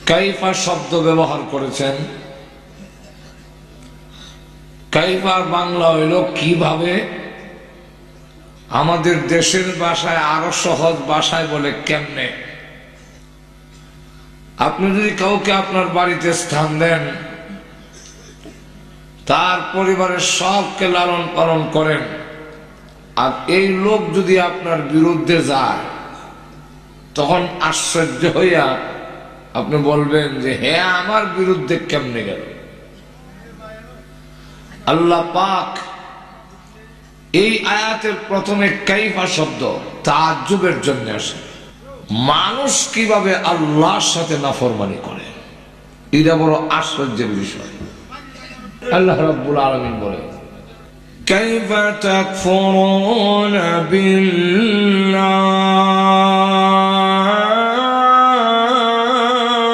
কাইফা শব্দ ব্যবহার করেছেন। কাইফার বাংলা হইল কিভাবে। আমাদের দেশের ভাষায় আরো সহজ ভাষায় বলে কেমনে। আপনি যদি কাউকে আপনার বাড়িতে স্থান দেন, তার পরিবারের সবকে লালন পালন করেন, আর এই লোক যদি আপনার বিরুদ্ধে যায়, তখন আশ্চর্য হইয়া আপনি বলবেন যে হ্যাঁ, আমার বিরুদ্ধে কেমনে গেল। আল্লাহ পাক এই আয়াতের প্রথমে কাইফা শব্দ তাজ্জুবের জন্য আসে। মানুষ কিভাবে আল্লাহর সাথে নাফরমানি করে, এটা বড় আশ্চর্যের বিষয়। আল্লাহ রাব্বুল আলামিন বলে, কাইফা তাকফুরুনা বিল্লাহ